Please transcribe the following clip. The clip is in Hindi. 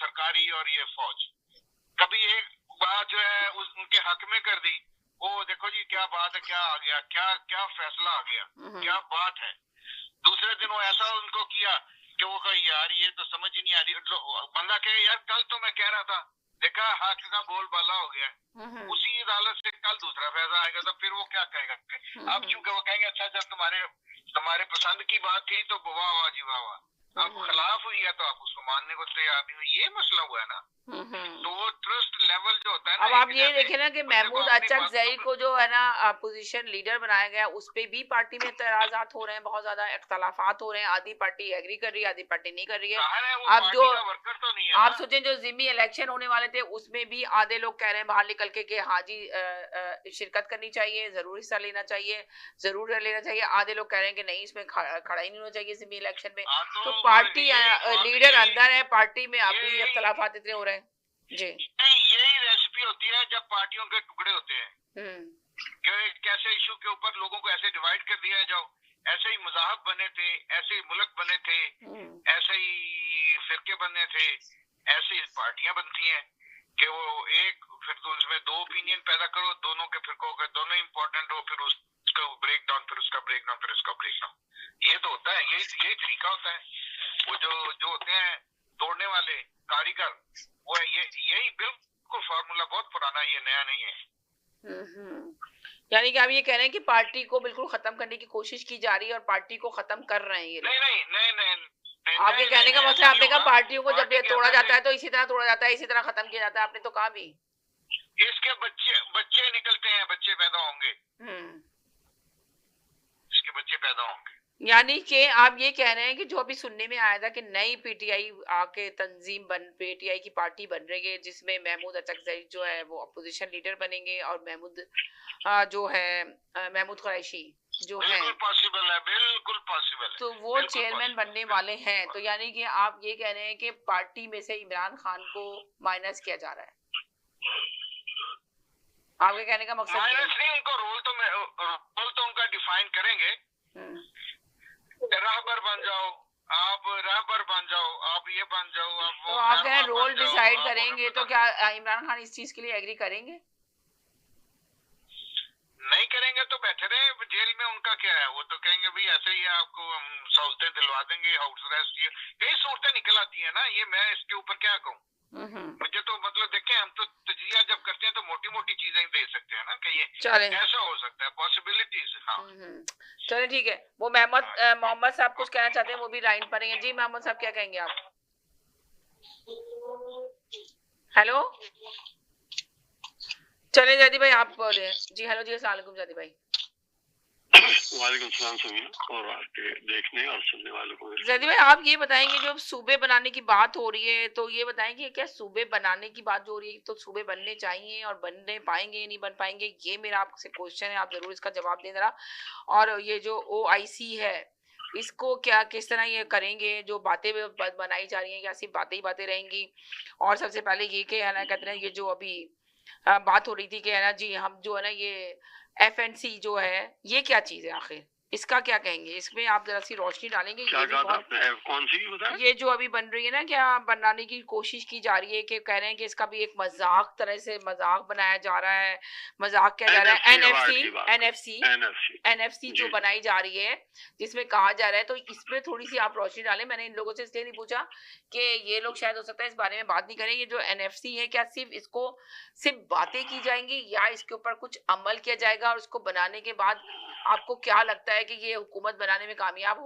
सरकारी और ये फौज। कभी एक बात जो है उनके हक में कर दी, वो देखो जी क्या बात है, क्या आ गया, क्या क्या फैसला आ गया, क्या बात है। दूसरे दिन वो ऐसा उनको किया कि वो कहा यार ये तो समझ ही नहीं आ रही। बंदा कहे यार कल तो मैं कह रहा था, देखा हक का बोल बाला हो गया। उसी अदालत से कल दूसरा फैसला आएगा तो फिर वो क्या कहेगा। अब चूंकि वो कहेंगे अच्छा जब तुम्हारे पसंद की बात थी तो वाह वाह जी वाह वाह, अब खिलाफ हुई है तो आप उसको मानने को तैयार नहीं हुई, ये मसला हुआ है ना। तो वो ट्रस्ट लेवल जो होता है ना, अब आप ये देखें ना कि महमूद अचकजई को जो है ना अपोजिशन लीडर बनाया गया, उस पे भी पार्टी में एतराजात हो रहे हैं, बहुत ज्यादा इख्तलाफात हो रहे हैं, आधी पार्टी एग्री कर रही है, आधी पार्टी नहीं कर रही है। अब जो वर्कर तो नहीं है, आप सोचें जो जिम्मी इलेक्शन होने वाले थे उसमें भी आधे लोग कह रहे हैं बाहर निकल के कि हाँ जी शिरकत करनी चाहिए, जरूर हिस्सा लेना चाहिए, जरूर लेना चाहिए। आधे लोग कह रहे हैं कि नहीं इसमें खड़ा ही नहीं होना चाहिए जिम्मी इलेक्शन में। तो पार्टी लीडर अंदर है, पार्टी में आप भी इख्तलाफात इतने हो रहे हैं जी। यही रेसिपी होती है जब पार्टियों के टुकड़े होते हैं कि कैसे इशू के ऊपर लोगों को ऐसे डिवाइड कर दिया जाओ। ऐसे ही मज़ाहब बने थे, ऐसे ही मुल्क बने थे, ऐसे ही फिरके बने थे, ऐसे ही पार्टियां बनती हैं कि वो एक फिर तो उसमें दो ओपिनियन पैदा करो, दोनों के फिरकों के दोनों इंपॉर्टेंट हो, फिर उसका ब्रेक डाउन, फिर उसका ब्रेक डाउन, फिर उसका ब्रेक डाउन। ये तो होता है, यही तरीका होता है। वो जो होते हैं तोड़ने वाले कारीगर, वो यही बिल्कुल फार्मूला बहुत पुराना, ये नया नहीं है। यानी कि आप ये कह रहे हैं कि पार्टी को बिल्कुल खत्म करने की कोशिश की जा रही है और पार्टी को खत्म कर रहे हैं ये लोग। नहीं, आपके कहने का मतलब आपने कहा पार्टियों को जब तोड़ा जाता है तो इसी तरह तोड़ा जाता है, इसी तरह खत्म किया जाता है, आपने तो कहा भी इसके बच्चे निकलते हैं, बच्चे पैदा होंगे, इसके बच्चे पैदा होंगे। यानी कि आप ये कह रहे हैं कि जो अभी सुनने में आया था कि नई पीटीआई आके पीटीआई की पार्टी बन रही है जिसमें महमूद अचकजई जो है वो अपोजिशन लीडर बनेंगे और जो है महमूद कुरैशी जो है पॉसिबल है, बिल्कुल पॉसिबल है, तो वो चेयरमैन बनने वाले हैं। तो यानी कि आप ये कह रहे हैं कि पार्टी में से इमरान खान को माइनस किया जा रहा है, आपके कहने का मकसद माइनस नहीं, उनको रोल तो उनका डिफाइन करेंगे। रहबर बन जाओ, आप रहबर बन जाओ, आप ये बन जाओ, आप तो आप कह रोल डिसाइड करेंगे तो क्या इमरान खान इस चीज के लिए एग्री करेंगे? नहीं करेंगे तो बैठे रहे जेल में, उनका क्या है। वो तो कहेंगे भाई ऐसे ही आपको हम सहूलतें दिलवा देंगे, हाउस अरेस्ट, ये कई सूरतें निकल आती है ना। ये मैं इसके ऊपर क्या कहूँ, मुझे तो मतलब देखें, हम तो तजिया जब करते हैं तो मोटी मोटी चीजें दे सकते हैं ना कि ये ऐसा हो सकता है, पॉसिबिलिटीज। हाँ चले ठीक है। वो मोहम्मद साहब कुछ कहना चाहते हैं, वो भी लाइन पर हैं। जी मोहम्मद साहब क्या कहेंगे आप? हेलो चले जादी भाई आप बोले। जी हेलो जी, अस्सलाम वालेकुम जादी भाई। वालेकुम सलाम समीर और आपके देखने और सुनने वालों को। जादी भाई आप ये बताएंगे जो सूबे बनाने की बात हो रही है, तो ये बताएंगे क्या सूबे बनाने की बात जो हो रही है तो सूबे बनने चाहिए और बनने पाएंगे नहीं बन पाएंगे, ये मेरा आपसे क्वेश्चन है, आप जरूर इसका जवाब दें जरा। और ये जो OIC है इसको क्या किस तरह ये करेंगे, जो बातें बनाई जा रही हैं क्या सिर्फ बातें ही बातें रहेंगी? और सबसे पहले ये कि है ना कहते हैं ये जो अभी बात हो रही थी कि है ना जी हम जो है ना ये FNC जो है ये क्या चीज है आखिर, इसका क्या कहेंगे? इसमें आप जरा सी रोशनी डालेंगे। क्या ये भी बहुत कौन सी बताएं? ये जो अभी बन रही है ना, क्या बनाने की कोशिश की जा रही है कि कह रहे हैं कि इसका भी एक मजाक तरह से मजाक बनाया जा रहा है, मजाक किया जा रहा है। NFC जो बनाई जा रही है जिसमें कहा जा रहा है, तो इसमें थोड़ी सी आप रोशनी डालें। मैंने इन लोगों से इसलिए नहीं पूछा कि ये लोग शायद हो सकता है इस बारे में बात नहीं करें। ये जो NFC है क्या सिर्फ इसको सिर्फ बातें की जाएंगी या इसके ऊपर कुछ अमल किया जाएगा? और उसको बनाने के बाद आपको क्या लगता है कि ये हुकूमत बनाने में कामयाब हो